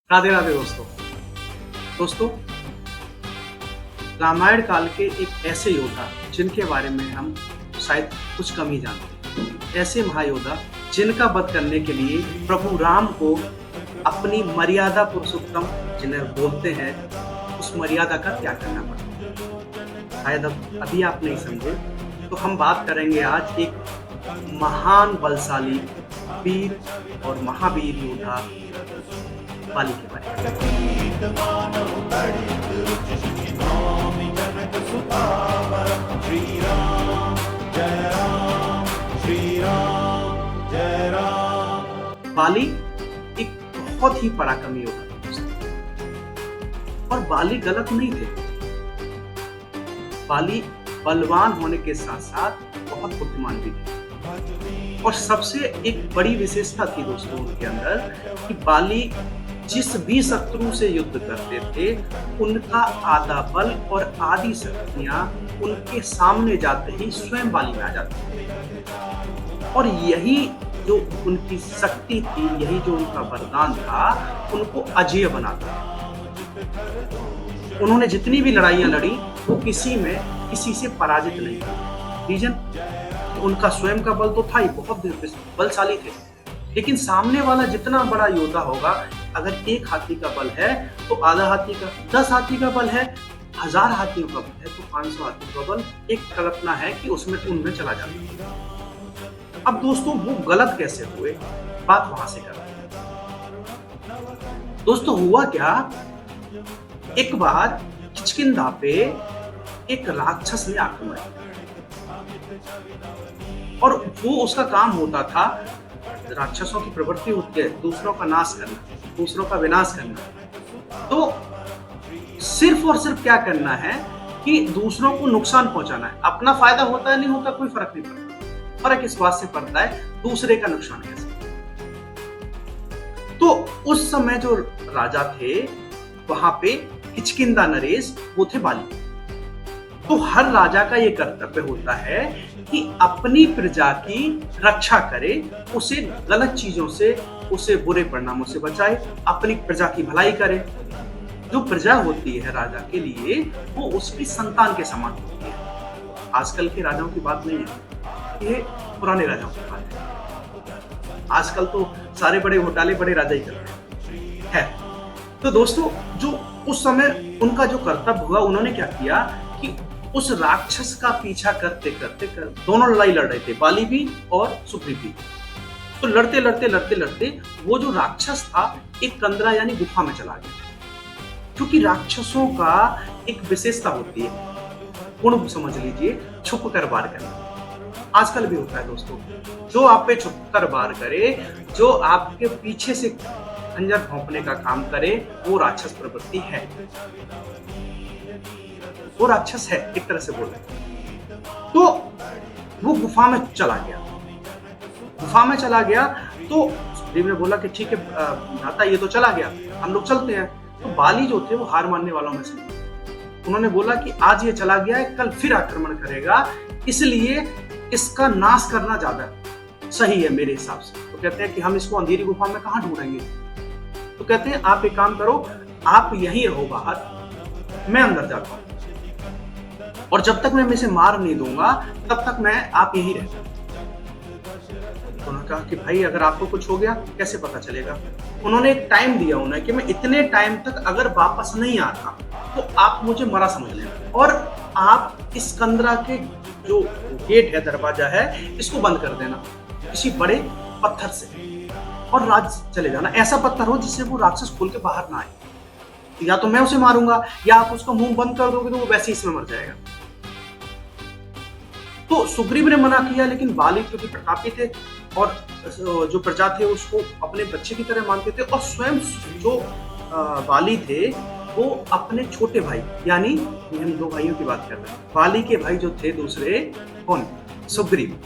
राधे राधे दोस्तों, रामायण काल के एक ऐसे योद्धा जिनके बारे में हम शायद कुछ कम ही जानते हैं। ऐसे महायोद्धा जिनका वध करने के लिए प्रभु राम को अपनी मर्यादा पुरुषोत्तम जिन्हें बोलते हैं, उस मर्यादा का त्याग करना पड़ा। शायद अभी आप नहीं समझे, तो हम बात करेंगे आज एक महान बलशाली वीर और महावीर योद्धा बाली के बारे में। बाली एक बहुत ही पराक्रमी योद्धा था और बाली गलत नहीं थे। बाली बलवान होने के साथ साथ बहुत बुद्धिमान भी थे और सबसे एक बड़ी विशेषता थी दोस्तों उनके अंदर कि बाली जिस भी शत्रु से युद्ध करते थे, उनका आधा बल और आधी शक्तियां उनके सामने जाते ही स्वयं बाली में आ जाती थी। और यही जो उनकी शक्ति थी, यही जो उनका वरदान था, उनको अजेय बनाता था। उन्होंने जितनी भी लड़ाइयां लड़ी, वो किसी से पराजित नहीं हुई। रीजन, उनका स्वयं का बल तो था ही, बहुत बलशाली थे, लेकिन सामने वाला जितना बड़ा योद्धा होगा, अगर एक हाथी का बल है तो आधा हाथी का, 10 हाथी का बल है, 1000 हाथियों का बल है तो 500 हाथियों का बल, एक कल्पना है कि उसमें उनमें चला जाता है। अब दोस्तों वो गलत कैसे हुए, बात वहां से करते हैं। दोस्तों हुआ क्या, एक बार किष्किंधा पे एक राक्षस ने आक्रमण किया और वो उसका काम होता था, राक्षसों की प्रवृत्ति होती है दूसरों का नाश करना, दूसरों का विनाश करना। तो सिर्फ और सिर्फ क्या करना है कि दूसरों को नुकसान पहुंचाना है। अपना फायदा होता है नहीं होता कोई फर्क नहीं पड़ता, फर्क इस बात से पड़ता है दूसरे का नुकसान कैसे। तो उस समय जो राजा थे वहां पे किष्किंधा नरेश, वो थे बाली। तो हर राजा का ये कर्तव्य होता है कि अपनी प्रजा की रक्षा करे, उसे गलत चीजों से, उसे बुरे परिणामों से बचाए, अपनी प्रजा की भलाई करे। जो प्रजा होती है राजा के लिए, वो उसकी संतान के समान होती है। आजकल के राजाओं की बात नहीं है, ये पुराने राजाओं की बात है। आजकल तो सारे बड़े घोटाले बड़े राजा ही करते हैं। तो दोस्तों, जो उस समय उनका जो कर्तव्य हुआ, उन्होंने क्या किया कि उस राक्षस का पीछा करते करते दोनों लड़ाई लड़ रहे थे, बाली भी और सुग्रीव भी। तो लड़ते वो जो राक्षस था एक कंदरा यानी गुफा में चला गया। क्योंकि राक्षसों का एक विशेषता होती है, गुण समझ लीजिए, छुप कर वार करना। आजकल भी होता है दोस्तों, जो आप पे छुप कर वार करे, जो आपके पीछे से खंजर भोंकने का काम करे, वो राक्षस प्रवृत्ति है, वो राक्षस है, एक तरह से बोल रहे। तो वो गुफा में चला गया तो सुग्रीव ने बोला कि ठीक है भ्राता, ये तो चला गया, हम लोग चलते हैं। तो बाली जो थे वो हार मानने वालों में से, उन्होंने बोला कि आज ये चला गया है, कल फिर आक्रमण करेगा, इसलिए इसका नाश करना ज्यादा सही है मेरे हिसाब से। तो कहते हैं कि हम इसको अंधेरी गुफा में कहां ढूंढेंगे। तो कहते हैं आप एक काम करो, आप यहीं रहो बाहर, मैं अंदर जाता हूं, और जब तक मैं इसे मार नहीं दूंगा तब तक आप यहीं रहना। तो उन्होंने कहा कि भाई अगर आपको कुछ हो गया कैसे पता चलेगा। उन्होंने एक टाइम दिया उन्हें कि मैं इतने टाइम तक अगर वापस नहीं आता तो आप मुझे मरा समझ लेना, और आप इस कंदरा के जो गेट है, दरवाजा है, इसको बंद कर देना किसी बड़े पत्थर से, और राज चले जाना। ऐसा पत्थर हो जिससे वो राक्षस खुल के बाहर ना आए। या तो मैं उसे मारूंगा, या आप उसका मुंह बंद कर दोगे तो वो वैसे ही इसमें मर जाएगा। तो सुग्रीव ने मना किया, लेकिन बाली क्योंकि प्रतापी थे और जो प्रजा थे उसको अपने बच्चे की तरह मानते थे, और स्वयं जो बाली थे वो अपने छोटे भाई, यानी हम 2 भाइयों की बात कर रहे हैं, बाली के भाई जो थे दूसरे, कौन, सुग्रीव,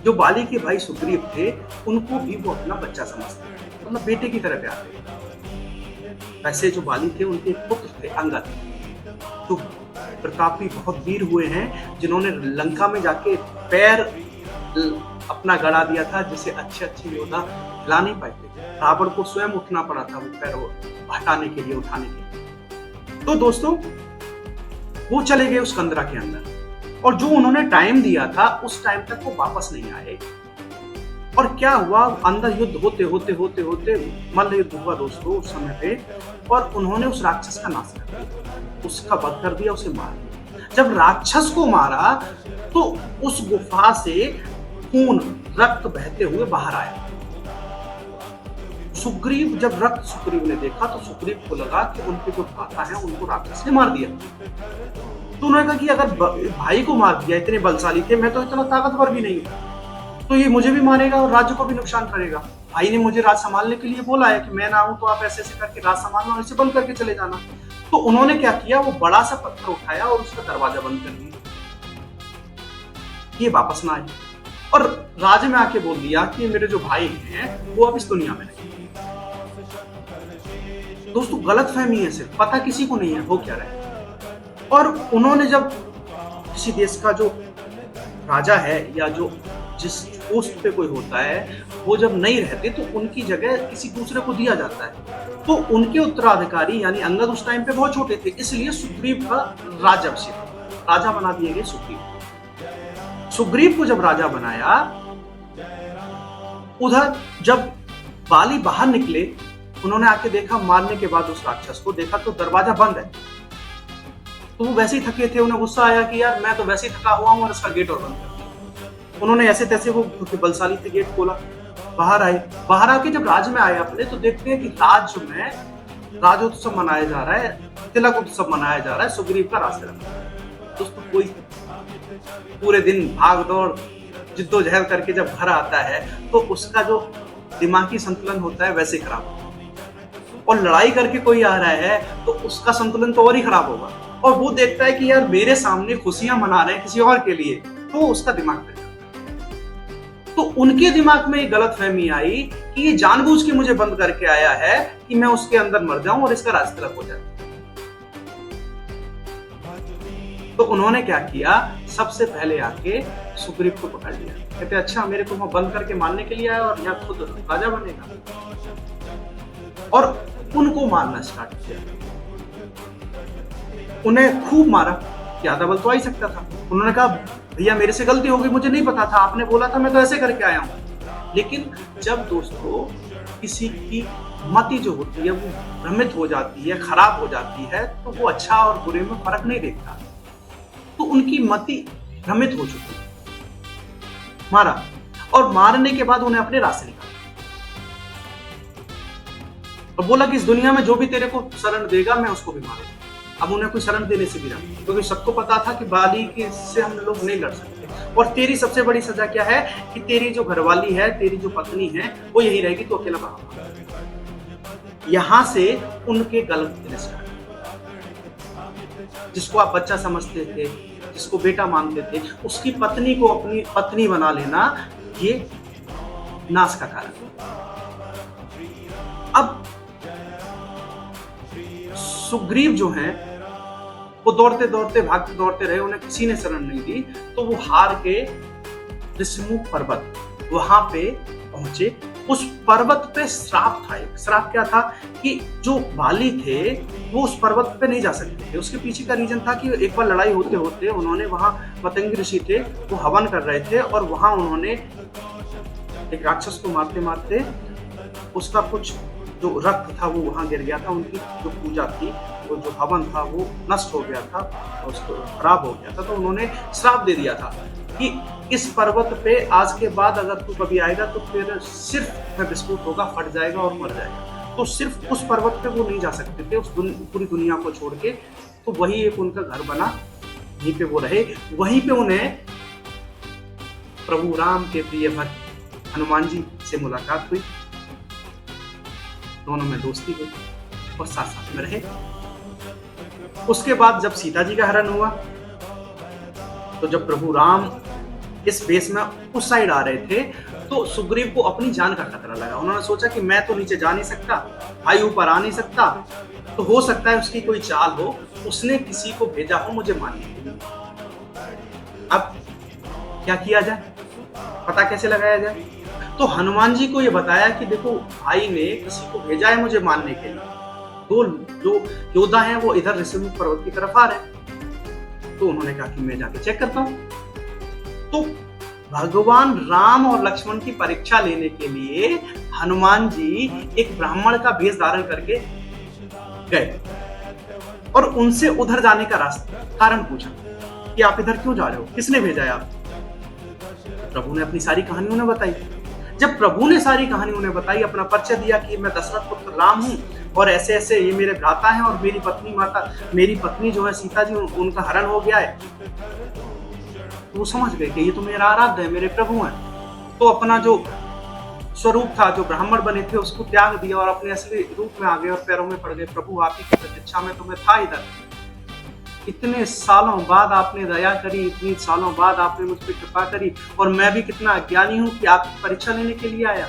जो बाली के भाई सुग्रीव थे, उनको भी वो अपना बच्चा समझते थे, मतलब बेटे की तरह प्यार थे। वैसे जो बाली थे उनके पुत्र थे अंगद, तो प्रतापी बहुत वीर हुए हैं, जिन्होंने लंका में जाके पैर अपना गड़ा दिया था, जिसे अच्छे अच्छे योद्धा हिला नहीं पाए थे। रावण को स्वयं उठना पड़ा था वो पैर हटाने के लिए, उठाने के लिए। तो दोस्तों वो चले गए उस कंदरा के अंदर, और जो उन्होंने टाइम दिया था उस टाइम तक वो वापस नहीं आए। और क्या हुआ, अंदर युद्ध होते होते होते होते मल्ल युद्ध हुआ दोस्तों उस समय पे, और उन्होंने उस राक्षस का नाश कर दिया, उसका वध कर दिया, उसे मार दिया। जब राक्षस को मारा तो उस गुफा से खून, रक्त बहते हुए बाहर आया। सुग्रीव, जब रक्त सुग्रीव ने देखा तो सुग्रीव को लगा कि उनके जो भ्राता है उनको राक्षस ने मार दिया। तो उन्होंने कहा कि अगर भाई को मार दिया, इतने बलशाली थे, मैं तो इतना ताकतवर भी नहीं हूं, तो ये मुझे भी मारेगा और राज्य को भी नुकसान करेगा। भाई ने मुझे राज संभालने के लिए बोला है कि मैं ना आऊं तो आप ऐसे ऐसे करके राज संभालना और इसे बंद करके चले जाना। तो उन्होंने क्या किया, वो बड़ा सा पत्थर उठाया और उसका दरवाजा बंद कर दिया, ये वापस ना आए, और राज में आके बोल दिया कि मेरे जो भाई हैं वो अब इस दुनिया में नहीं। दोस्तों गलतफहमी है, सिर्फ पता किसी को नहीं है हो क्या रहा है। और उन्होंने जब किसी देश का जो राजा है या जो जिस पोस्ट पे कोई होता है वो जब नहीं रहते तो उनकी जगह किसी दूसरे को दिया जाता है। तो उनके उत्तराधिकारी यानी अंगद उस टाइम पे बहुत छोटे थे, इसलिए सुग्रीव का राज्याभिषेक, राजा बना दिए गए सुग्रीव। सुग्रीव को जब राजा बनाया, उधर जब बाली बाहर निकले, उन्होंने आके देखा, मारने के बाद उस राक्षस को देखा तो दरवाजा बंद है। तो वो वैसे ही थके थे, उन्हें गुस्सा आया कि यार मैं तो वैसे ही थका हुआ हूं और इसका गेट और बंद कर दिया। उन्होंने ऐसे तैसे, वो बलशाली थे, गेट खोला, बाहर आए। बाहर आके जब राज में आए अपने, तो देखते हैं कि राज में राजोत्सव मनाया जा रहा है, तिलक उत्सव मनाया जा रहा है सुग्रीव का राज तिलक। दोस्तों कोई पूरे दिन भाग दौड़ जिद्दोजहद करके जब घर आता है तो उसका जो दिमागी संतुलन होता है वैसे खराब होता है, और लड़ाई करके कोई आ रहा है तो उसका संतुलन तो और ही खराब होगा। और वो देखता है कि यार मेरे सामने खुशियां मना रहे हैं किसी और के लिए, तो उसका दिमाग फिर जाता है। तो उनके दिमाग में एक गलतफहमी आई कि ये जानबूझ के मुझे बंद करके आया है कि मैं उसके अंदर मर जाऊं और इसका राज तिलक हो जाए। तो उन्होंने क्या किया, सबसे पहले आके सुग्रीव को पकड़ लिया। कहते अच्छा मेरे को वहां बंद करके मारने के लिए आया और यहाँ खुद राजा बनेगा, और उनको मारना स्टार्ट किया। उन्हें खूब मारा, ज्यादा बल तो आ ही सकता था। उन्होंने कहा भैया मेरे से गलती हो गई, मुझे नहीं पता था, आपने बोला था, मैं तो ऐसे करके आया हूं। लेकिन जब दोस्तों किसी की मति जो होती है वो भ्रमित हो जाती है, खराब हो जाती है, तो वो अच्छा और बुरे में फर्क नहीं देखता। तो उनकी मति भ्रमित हो चुकी, मारा, और मारने के बाद उन्हें अपने रास्ते निकाला और बोला कि इस दुनिया में जो भी तेरे को शरण देगा मैं उसको भी मारूंगा। अब उन्हें कोई शरण देने से भी रहा, क्योंकि सबको पता था कि बाली के से हम लोग नहीं लड़ सकते, और तेरी सबसे बड़ी सजा क्या है कि तेरी जो घरवाली है, तेरी जो पत्नी है वो यही रहेगी, तो अकेला बाहर। यहां से उनके गलत तिरस्कार, जिसको आप बच्चा समझते थे, जिसको बेटा मानते थे, उसकी पत्नी को अपनी पत्नी बना लेना, ये नाश का कारण। अब सुग्रीव जो हैं वो दौड़ते दौड़ते भागते दौड़ते रहे, उन्हें किसी ने शरण नहीं दी। तो वो हार के ऋषिमुख पर्वत, वहां पे पहुंचे। उस पर्वत पे श्राप था, एक श्राप क्या था कि जो बाली थे वो उस पर्वत पे नहीं जा सकते थे। उसके पीछे का रीजन था कि एक बार लड़ाई होते होते उन्होंने वहां, मतंगी ऋषि थे वो हवन कर रहे थे, और वहां उन्होंने एक राक्षस को मारते मारते उसका कुछ जो रक्त था वो वहां गिर गया था। उनकी जो पूजा थी, वो जो हवन था वो नष्ट हो गया था, उसको खराब हो गया था। तो उन्होंने श्राप दे दिया था कि इस पर्वत पे आज के बाद अगर तू कभी आएगा तो फिर सिर्फ में विस्फोट होगा, फट जाएगा और मर जाएगा। तो सिर्फ उस पर्वत पे वो नहीं जा सकते थे, उस पूरी दुनिया को छोड़ के। तो वही एक उनका घर बना, वहीं पे वो रहे। वहीं पे उन्हें प्रभु राम के प्रिय भक्त हनुमान जी से मुलाकात हुई, दोनों में दोस्ती हुई और साथ साथ में रहे। उसके बाद जब सीता जी का हरण हुआ, तो जब प्रभु राम इस बेस में उस साइड आ रहे थे, तो सुग्रीव को अपनी जान का खतरा लगा। उन्होंने सोचा कि मैं तो नीचे जा नहीं सकता, भाई ऊपर आ नहीं सकता, तो हो सकता है उसकी कोई चाल हो, उसने किसी को भेजा हो मुझे मारने के लिए। अब क्या किया जाए? पता कैसे लगाया जाए? तो हनुमान जी को ये बताया कि देखो भाई ने किसी को भेजा है मुझे मारने के लिए। दो जो योद्धा हैं वो इधर ऋषिमुख पर्वत की तरफ आ रहे हैं। तो उन्होंने कहा कि मैं जाके चेक करता हूं। तो भगवान राम और लक्ष्मण की परीक्षा लेने के लिए हनुमान जी एक ब्राह्मण का वेश धारण करके गए और उनसे उधर जाने का रास्ता कारण पूछा कि आप इधर क्यों जा रहे हो, किसने भेजा है आप? प्रभु ने अपनी सारी कहानी उन्हें बताई। जब प्रभु ने सारी कहानी उन्हें बताई, अपना परिचय दिया कि मैं दशरथ पुत्र राम हूं और ऐसे ऐसे ये मेरे भ्राता हैं और मेरी पत्नी जो है सीता जी, उनका हरण हो गया है, तो वो समझ गए कि ये तो मेरा आराध्य है, मेरे प्रभु हैं। तो अपना जो स्वरूप था, जो ब्राह्मण बने थे, उसको त्याग दिया और अपने असली रूप में आ गए और पैरों में पड़ गए। प्रभु आप ही की प्रतीक्षा में तो मैं था इधर, इतने सालों बाद आपने दया करी, इतनी सालों बाद आपने मुझ पर कृपा करी और मैं भी कितना अज्ञानी हूं कि आपकी परीक्षा लेने के लिए आया।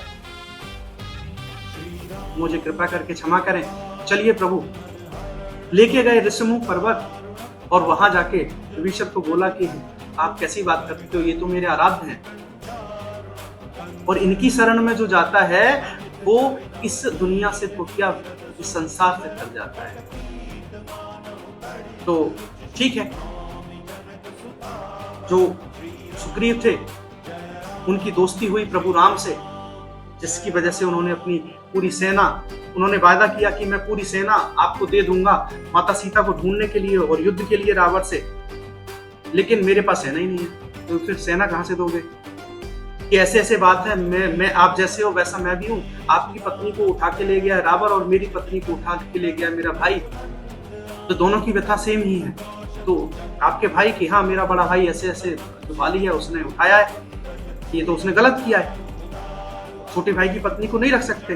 मुझे कृपा करके क्षमा करें। चलिए प्रभु लेके गए ऋषिमुख पर्वत और वहां जाके विभीषण को बोला कि आप कैसी बात करते हो, ये तो मेरे आराध्य हैं और इनकी शरण में जो जाता है वो इस दुनिया से तो क्या इस संसार से तर जाता है। तो ठीक है, जो सुग्रीव थे उनकी दोस्ती हुई प्रभु राम से, जिसकी वजह से उन्होंने अपनी पूरी सेना, उन्होंने वायदा किया कि मैं पूरी सेना आपको दे दूंगा माता सीता को ढूंढने के लिए और युद्ध के लिए रावण से, लेकिन मेरे पास सेना ही नहीं है। तो फिर सेना कहां से दोगे? कि ऐसे ऐसे बात है, मैं आप जैसे हो वैसा मैं भी हूं। आपकी पत्नी को उठा के ले गया रावण और मेरी पत्नी को उठा के ले गया मेरा भाई, तो दोनों की व्यथा सेम ही है। तो आपके भाई की, हाँ मेरा बड़ा भाई ऐसे ऐसे जो बाली है उसने उठाया है, ये तो उसने गलत किया है, छोटे भाई की पत्नी को नहीं रख सकते।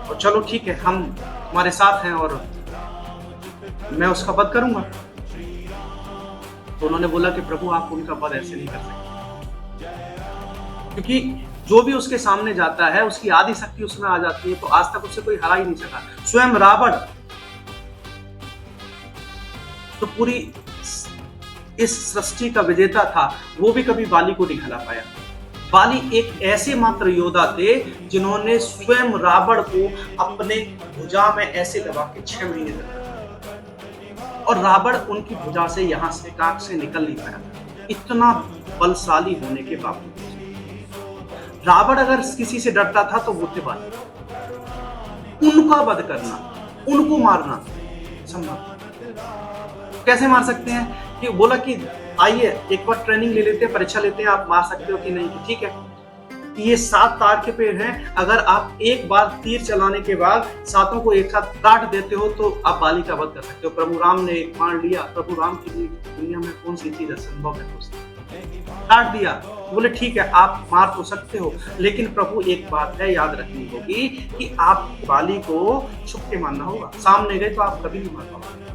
और चलो ठीक है, हम तुम्हारे साथ हैं और मैं उसका वध करूंगा। तो उन्होंने बोला कि प्रभु आप उनका वध ऐसे नहीं कर सकते, क्योंकि जो भी उसके सामने जाता है उसकी आदि शक्ति उसमें आ जाती है। तो आज तक उससे कोई हरा ही नहीं सका। स्वयं रावण तो पूरी इस सृष्टि का विजेता था, वो भी कभी बाली को नहीं हरा पाया। बाली एक ऐसे मात्र योद्धा थे जिन्होंने स्वयं रावण को अपने भुजा में ऐसे दबा के 6 महीने तक, और रावण उनकी भुजा से यहां से काट से निकल नहीं पाया। इतना बलशाली होने के बावजूद रावण अगर किसी से डरता था तो वो थे बाली। उनका वध करना, उनको मारना संभव कैसे मार सकते हैं? कि बोला कि आइए एक बार ट्रेनिंग ले लेते हैं, परीक्षा लेते हैं, आप मार सकते हो कि नहीं। ठीक है, ये 7 तार के पेड़ हैं, अगर आप एक बार तीर चलाने के बाद 7 को एक साथ काट देते हो तो आप बाली का वध कर सकते हो। प्रभु राम ने एक मार लिया, प्रभु राम की दुनिया में कौन सी चीज असंभव है, काट दिया। बोले ठीक है आप मार तो सकते हो, लेकिन प्रभु एक बात है याद रखनी होगी कि आप बाली को छुप के मारना होगा, सामने गए तो आप कभी नहीं मार पाओगे।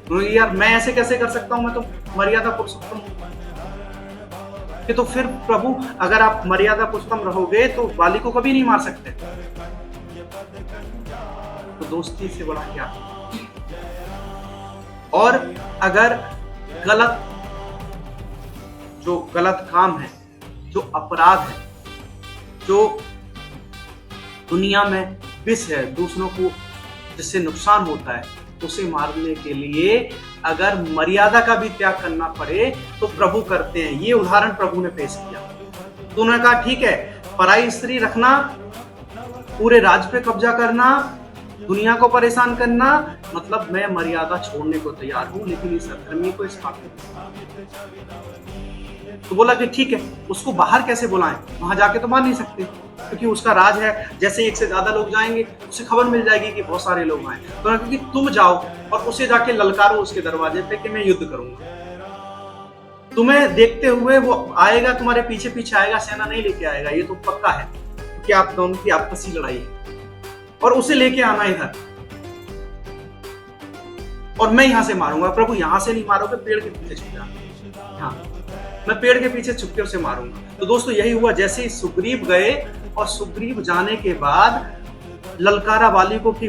तो यार मैं ऐसे कैसे कर सकता हूं, मैं तो मर्यादा पुरुषोत्तम हूं। कि तो फिर प्रभु अगर आप मर्यादा पुरुषोत्तम रहोगे तो बाली को कभी नहीं मार सकते। तो दोस्ती से बड़ा क्या। और अगर जो गलत काम है, जो अपराध है, जो दुनिया में विष है, दूसरों को जिससे नुकसान होता है, उसे मारने के लिए अगर मर्यादा का भी त्याग करना पड़े तो प्रभु करते हैं। ये उदाहरण प्रभु ने पेश किया। तो उन्होंने कहा ठीक है, पराई स्त्री रखना, पूरे राज्य पे कब्जा करना, दुनिया को परेशान करना, मतलब मैं मर्यादा छोड़ने को तैयार हूं, लेकिन इस अधर्मी को इस पापी। तो बोला कि ठीक है, उसको बाहर कैसे बुलाएं, वहां जाके तो मार नहीं सकते क्योंकि उसका राज है। जैसे एक से ज्यादा लोग जाएंगे उसे खबर मिल जाएगी कि बहुत सारे लोग आए, तो क्योंकि तुम जाओ और उसे जाके ललकारो उसके दरवाजे पे कि मैं युद्ध करूंगा। तुम्हें देखते हुए वो आएगा, तुम्हारे पीछे पीछे आएगा, सेना नहीं लेके आएगा, ये तो पक्का है, क्योंकि आप दोनों की आपसी लड़ाई है। और उसे लेके आना इधर और मैं यहां से मारूंगा। प्रभु यहां से नहीं मारोगे, पेड़ के पीछे छुप जाना। हाँ, मैं पेड़ के पीछे छुप के उसे मारूंगा। तो दोस्तों यही हुआ। जैसे ही सुग्रीव गए और सुग्रीव जाने के बाद ललकारा बाली को कि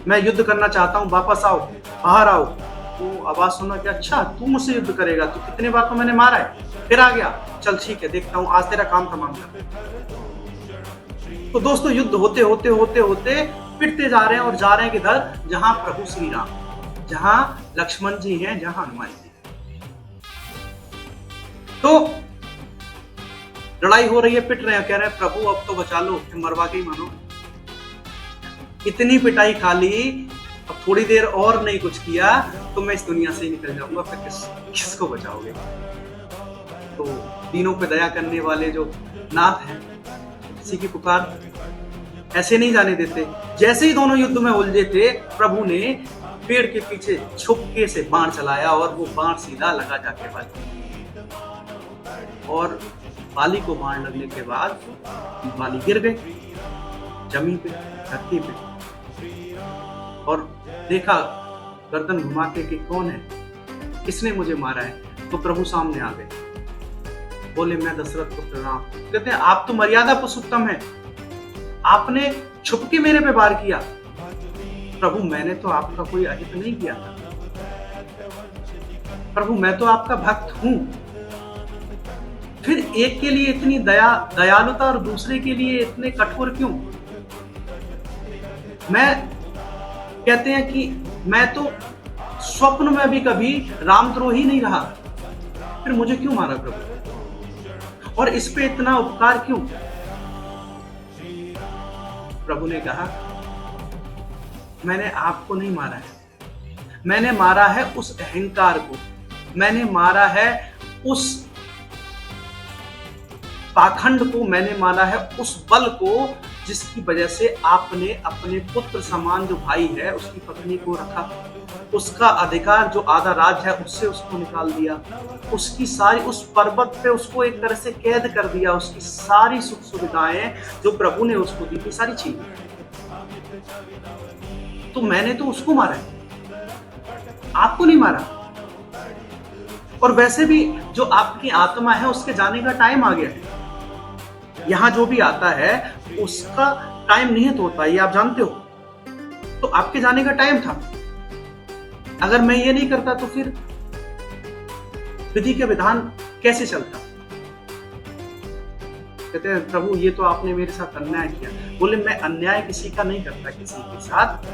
मैं युद्ध करना चाहता हूं, वापस आओ, बाहर आओ। तो आवाज सुना कि अच्छा तू मुझसे युद्ध करेगा, तो कितने बार तो मैंने मारा है। फिर आ गया, चल ठीक है देखता हूं आज तेरा काम तमाम कर। तो दोस्तों युद्ध होते होते होते होते पिटते जा रहे हैं और जा रहे हैं किधर, जहां प्रभु श्री राम, जहां लक्ष्मण जी हैं, जहां हनुमान जी। तो लड़ाई हो रही है, पिट रहे हैं, कह रहे हैं प्रभु अब तो बचा लो, मरवा के ही मानो। इतनी पिटाई खा ली, अब थोड़ी देर और नहीं कुछ किया तो मैं इस दुनिया से ही निकल जाऊंगा, फिर किसको बचाओगे। तो दीनों पे दया करने वाले जो नाथ हैं, किसी की पुकार ऐसे नहीं जाने देते। जैसे ही दोनों युद्ध में उलझे थे, प्रभु ने पेड़ के पीछे छुपके से बाण चलाया और वो बाण सीधा लगा जाके बाली, और बाली को बाण लगने के बाद बाली गिर गए जमीन पे, धरती पे, और देखा गर्दन घुमा के कि कौन है, किसने मुझे मारा है। तो प्रभु सामने आ गए, बोले मैं दशरथ पुत्र राम। कहते हैं आप तो मर्यादा पुरुषोत्तम है, आपने छुपके मेरे पे वार किया। प्रभु मैंने तो आपका कोई अहित नहीं किया था, प्रभु मैं तो आपका भक्त हूं, फिर एक के लिए इतनी दयालुता और दूसरे के लिए इतने कठोर क्यों। मैं कहते हैं कि मैं तो स्वप्न में भी कभी रामद्रोही नहीं रहा, फिर मुझे क्यों मारा प्रभु, और इस पे इतना उपकार क्यों। प्रभु ने कहा मैंने आपको नहीं मारा है, मैंने मारा है उस अहंकार को, मैंने मारा है उस पाखंड को, मैंने मारा है उस बल को जिसकी वजह से आपने अपने पुत्र समान जो भाई है उसकी पत्नी को रखा, उसका अधिकार जो आधा राज है उससे उसको निकाल दिया, उसकी सारी उस पर्वत पे उसको एक तरह से कैद कर दिया, उसकी सारी सुख सुविधाएं जो प्रभु ने उसको दी थी सारी छीन। तो मैंने तो उसको मारा है, आपको नहीं मारा। और वैसे भी जो आपकी आत्मा है उसके जाने का टाइम आ गया है, यहां जो भी आता है उसका टाइम निहित होता है, ये आप जानते हो। तो आपके जाने का टाइम था, अगर मैं ये नहीं करता तो फिर विधि के विधान कैसे चलता। कहते हैं प्रभु ये तो आपने मेरे साथ अन्याय किया। बोले मैं अन्याय किसी का नहीं करता किसी के साथ,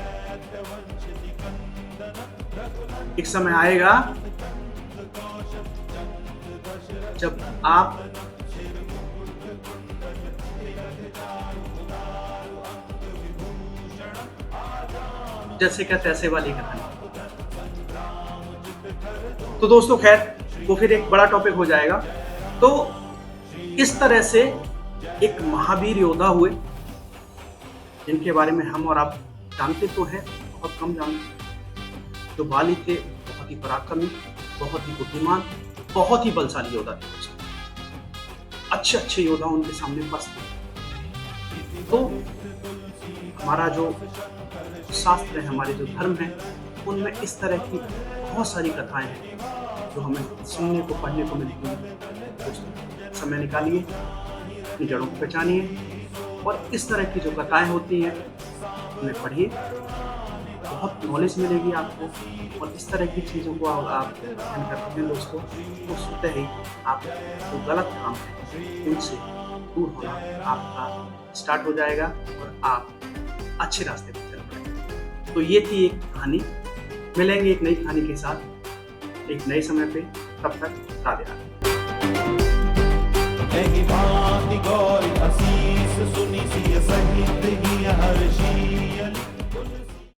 एक समय आएगा जब आप जैसे क्या तैसे वाली कहानी। तो दोस्तों खैर वो फिर एक बड़ा टॉपिक हो जाएगा। तो इस तरह से एक महावीर योद्धा हुए जिनके बारे में हम और आप जानते तो हैं, बहुत कम जानते। जो बाली थे बहुत ही पराक्रमी, बहुत ही बुद्धिमान, बहुत ही बलशाली योद्धा थे, अच्छे अच्छे योद्धा उनके सामने बस थे। तो हमारा जो शास्त्र है, हमारे जो धर्म है, उनमें इस तरह की बहुत सारी कथाएं हैं जो हमें सुनने को पढ़ने को मिलती हैं। समय निकालिए, अपनी जड़ों को पहचानिए और इस तरह की जो कथाएं होती हैं उन्हें पढ़िए, बहुत नॉलेज मिलेगी आपको। और इस तरह की चीज़ों को आप ध्यान करते हैं दोस्तों, तो सुनते ही आप जो गलत काम है उनसे दूर होना आपका स्टार्ट हो जाएगा और आप अच्छे रास्ते पर चल पाएंगे। तो ये थी एक कहानी। मिलेंगे एक नई कहानी के साथ एक नए समय पे, तब तक राधे राधे। नहीं भांति गौर असीस सुनी सी सहित ही हर्षी।